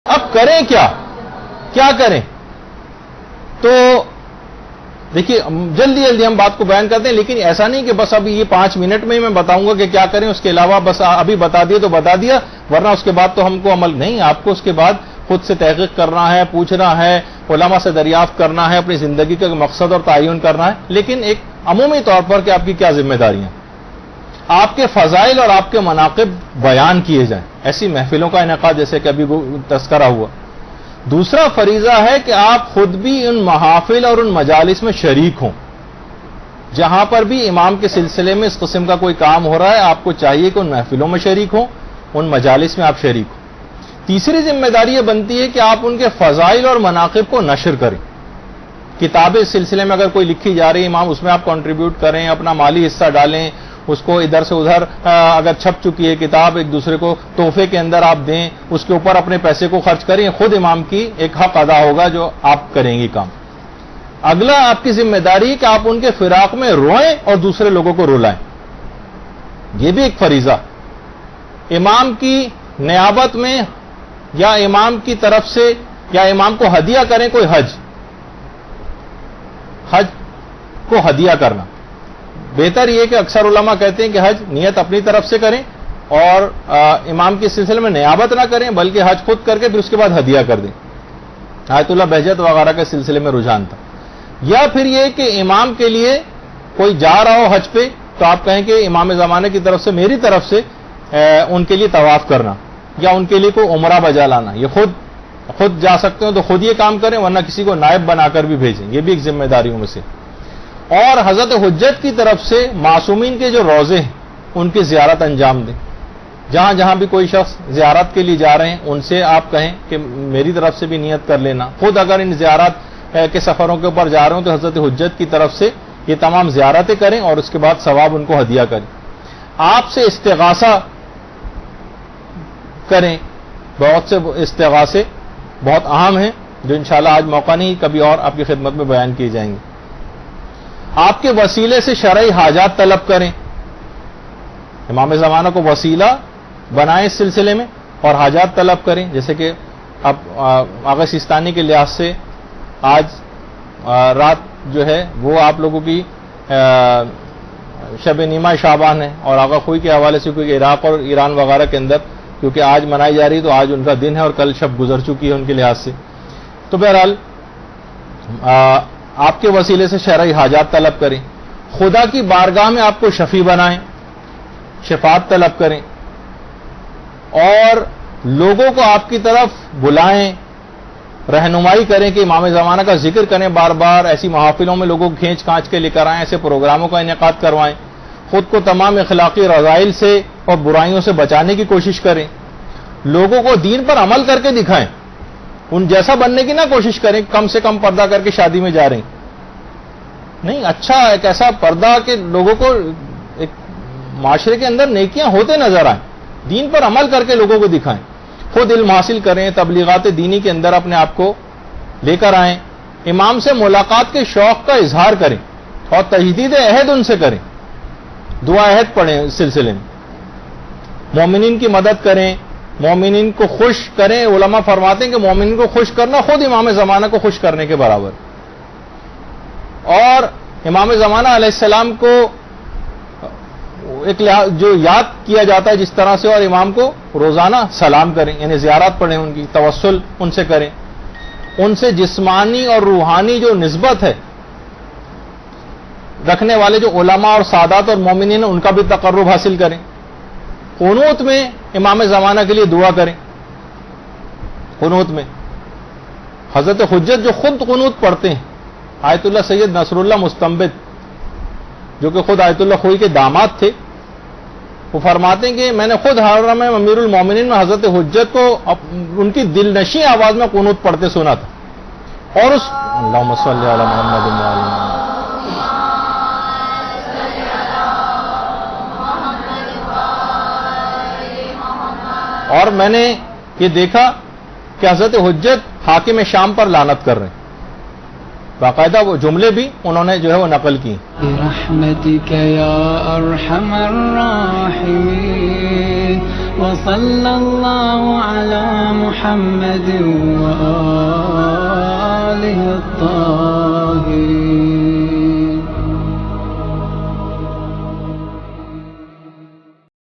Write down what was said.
اب کریں کیا کریں؟ تو دیکھیے جلدی جلدی ہم بات کو بیان کرتے ہیں، لیکن ایسا نہیں کہ بس ابھی یہ 5 منٹ میں ہی میں بتاؤں گا کہ کیا کریں، اس کے علاوہ بس ابھی بتا دیا تو بتا دیا، ورنہ اس کے بعد تو ہم کو عمل نہیں، آپ کو اس کے بعد خود سے تحقیق کرنا ہے، پوچھنا ہے، علماء سے دریافت کرنا ہے، اپنی زندگی کا مقصد اور تعین کرنا ہے، لیکن ایک عمومی طور پر کہ آپ کی کیا ذمہ داریاں، آپ کے فضائل اور آپ کے مناقب بیان کیے جائیں، ایسی محفلوں کا انعقاد جیسے کہ ابھی تذکرہ ہوا۔ دوسرا فریضہ ہے کہ آپ خود بھی ان محافل اور ان مجالس میں شریک ہوں، جہاں پر بھی امام کے سلسلے میں اس قسم کا کوئی کام ہو رہا ہے آپ کو چاہیے کہ ان محفلوں میں شریک ہوں، ان مجالس میں آپ شریک ہوں۔ تیسری ذمہ داری یہ بنتی ہے کہ آپ ان کے فضائل اور مناقب کو نشر کریں، کتابیں اس سلسلے میں اگر کوئی لکھی جا رہی ہے امام اس میں آپ کنٹریبیوٹ کریں، اپنا مالی حصہ ڈالیں، اس کو ادھر سے ادھر اگر چھپ چکی ہے کتاب ایک دوسرے کو تحفے کے اندر آپ دیں، اس کے اوپر اپنے پیسے کو خرچ کریں، خود امام کی ایک حق ادا ہوگا جو آپ کریں گی کام۔ اگلا آپ کی ذمہ داری کہ آپ ان کے فراق میں روئیں اور دوسرے لوگوں کو رلائیں، یہ بھی ایک فریضہ۔ امام کی نیابت میں یا امام کی طرف سے یا امام کو ہدیہ کریں کوئی حج کو ہدیہ کرنا، بہتر یہ کہ اکثر علماء کہتے ہیں کہ حج نیت اپنی طرف سے کریں اور امام کے سلسلے میں نیابت نہ کریں، بلکہ حج خود کر کے پھر اس کے بعد ہدیہ کر دیں۔ آیت اللہ بہجت وغیرہ کے سلسلے میں رجحان تھا۔ یا پھر یہ کہ امام کے لیے کوئی جا رہا ہو حج پہ تو آپ کہیں کہ امام زمانے کی طرف سے میری طرف سے ان کے لیے طواف کرنا یا ان کے لیے کوئی عمرہ بجا لانا، یہ خود جا سکتے ہو تو خود یہ کام کریں، ورنہ کسی کو نائب بنا کر بھی بھیجیں، یہ بھی ایک ذمہ داریوں میں سے۔ اور حضرت حجت کی طرف سے معصومین کے جو روضے ہیں ان کی زیارت انجام دیں، جہاں جہاں بھی کوئی شخص زیارت کے لیے جا رہے ہیں ان سے آپ کہیں کہ میری طرف سے بھی نیت کر لینا، خود اگر ان زیارت کے سفروں کے اوپر جا رہے ہوں تو حضرت حجت کی طرف سے یہ تمام زیارتیں کریں اور اس کے بعد ثواب ان کو ہدیہ کریں۔ آپ سے استغاثہ کریں، بہت سے استغاثے بہت اہم ہیں جو انشاءاللہ آج موقع نہیں کبھی اور آپ کی خدمت میں بیان کیے جائیں گے۔ آپ کے وسیلے سے شرعی حاجات طلب کریں، امام زمانہ کو وسیلہ بنائیں اس سلسلے میں اور حاجات طلب کریں، جیسے کہ اب آغا سیستانی کے لحاظ سے آج رات جو ہے وہ آپ لوگوں کی شب نیمہ شعبان ہے، اور آغا خوئی کے حوالے سے کیونکہ عراق اور ایران وغیرہ کے اندر کیونکہ آج منائی جا رہی تو آج ان کا دن ہے اور کل شب گزر چکی ہے ان کے لحاظ سے، تو بہرحال آپ کے وسیلے سے شرعی حاجات طلب کریں، خدا کی بارگاہ میں آپ کو شفیع بنائیں، شفاعت طلب کریں، اور لوگوں کو آپ کی طرف بلائیں، رہنمائی کریں کہ امام زمانہ کا ذکر کریں، بار بار ایسی محافلوں میں لوگوں کو کھینچ کھانچ کے لے کر آئیں، ایسے پروگراموں کا انعقاد کروائیں، خود کو تمام اخلاقی رذائل سے اور برائیوں سے بچانے کی کوشش کریں، لوگوں کو دین پر عمل کر کے دکھائیں، ان جیسا بننے کی نہ کوشش کریں کم سے کم پردہ کر کے شادی میں جا رہے ہیں، نہیں، اچھا ایک ایسا پردہ کہ لوگوں کو ایک معاشرے کے اندر نیکیاں ہوتے نظر آئیں، دین پر عمل کر کے لوگوں کو دکھائیں، خود علم حاصل کریں، تبلیغات دینی کے اندر اپنے آپ کو لے کر آئیں، امام سے ملاقات کے شوق کا اظہار کریں اور تجدید عہد ان سے کریں، دعا عہد پڑھیں اس سلسلے میں، مومنین کی مدد کریں، مومنین کو خوش کریں، علماء فرماتے ہیں کہ مومنین کو خوش کرنا خود امام زمانہ کو خوش کرنے کے برابر، اور امام زمانہ علیہ السلام کو ایک جو یاد کیا جاتا ہے جس طرح سے، اور امام کو روزانہ سلام کریں، یعنی زیارت پڑھیں، ان کی توسل ان سے کریں، ان سے جسمانی اور روحانی جو نسبت ہے رکھنے والے جو علماء اور سادات اور مومنین ان کا بھی تقرب حاصل کریں، قنوت میں امام زمانہ کے لیے دعا کریں، قنوت میں حضرت حجت جو خود قنوت پڑھتے ہیں، آیت اللہ سید نصر اللہ مستنبت جو کہ خود آیت اللہ خوئی کے داماد تھے، وہ فرماتے ہیں کہ میں نے خود حرم امیر المومنین میں حضرت حجت کو ان کی دل نشیں آواز میں قنوت پڑھتے سنا تھا، اور اس اللہم صلی علی محمد و علی محمد، اور میں نے یہ دیکھا کہ حضرت حجت حاکم شام پر لعنت کر رہے ہیں، باقاعدہ وہ جملے بھی انہوں نے جو ہے وہ نقل کی. برحمتک یا ارحم الراحمین وصلی اللہ علی محمد وآلہ